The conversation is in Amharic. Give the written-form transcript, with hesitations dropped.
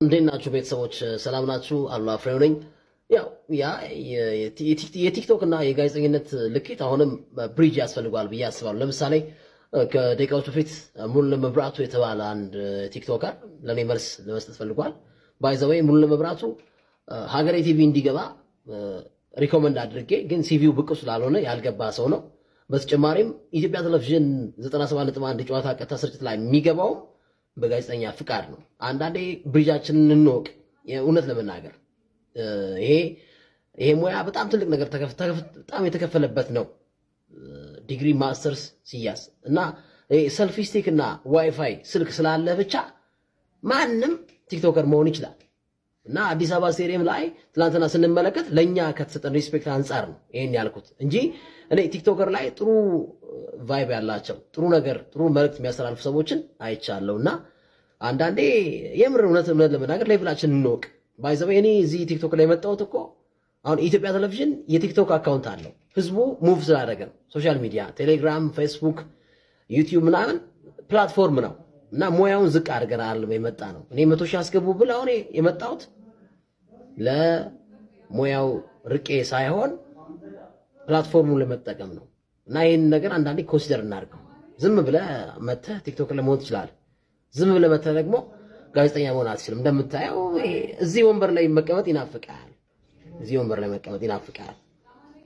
እንዴት ናችሁ ቤተሰቦች? ሰላም ናችሁ? አሉላ ፍሬው ነኝ። ያ የቲክቶክ እና የጋዜጠኝነት ልኬት አሁንም ብሪጅ ያስፈልገዋል ብዬ አስባለሁ። ለምሳሌ ከደቂቃዎች በፊት ሙሉ መብራቱ የተባለ አንድ ቲክቶከር ለኔ መልስ ለመስጠት ፈልጓል። ባይዘወይ ሙሉ መብራቱ ሀገሬ ቲቪ እንዲገባ ሪኮመንድ አድርጌ ግን ሲቪው ብቅ ስላልሆነ ያልገባ ሰው ነው። በተጨማሪም ኢትዮጵያ ቴሌቪዥን 97.1 ጨዋታ ቀጥታ ስርጭት ላይ የሚገባው በጋዜጠኛ ፍቃድ ነው። አንዳንዴ ብሪጃችንን እንወቅ። እውነት ለመናገር ይሄ ሙያ በጣም ትልቅ ነገር በጣም የተከፈለበት ነው። ዲግሪ ማስተርስ ሲያዝ እና ሰልፊ ስቲክ እና ዋይፋይ ስልክ ስላለ ብቻ ማንም ቲክቶከር መሆን ይችላል። እና አዲስ አበባ ስቴዲየም ላይ ትናንትና ስንመለከት ለኛ ከተሰጠን ሪስፔክት አንጻር ነው ይሄን ያልኩት እንጂ እኔ ቲክቶከር ላይ ጥሩ ቫይብ ያላቸው ጥሩ ነገር ጥሩ መልእክት የሚያስተላልፉ ሰዎችን አይቻለሁና አንዳንዴ የምር እውነት ለመናገር ሌቭላችን እንወቅ። ባይዘው እኔ እዚህ ቲክቶክ ላይ መጣሁት እኮ አሁን ኢትዮጵያ ቴሌቪዥን የቲክቶክ አካውንት አለው። ህዝቡ ሙቭ ስላደረገ ነው። ሶሻል ሚዲያ ቴሌግራም፣ ፌስቡክ፣ ዩቲዩብ ምናምን ፕላትፎርም ነው እና ሙያውን ዝቅ አድርገናል የመጣ ነው። እኔ 100 ሺህ አስገቡ ብለ አሁን የመጣሁት ለሙያው ርቄ ሳይሆን ፕላትፎርሙን ለመጠቀም ነው። እና ይህን ነገር አንዳንዴ ኮንሲደር እናድርገው። ዝም ብለህ መተህ ቲክቶክ ላይ መሆን ትችላለህ። ዝም ብለህ መተህ ደግሞ ጋዜጠኛ መሆን አትችልም። እንደምታየው እዚህ ወንበር ላይ መቀመጥ ይናፍቃል።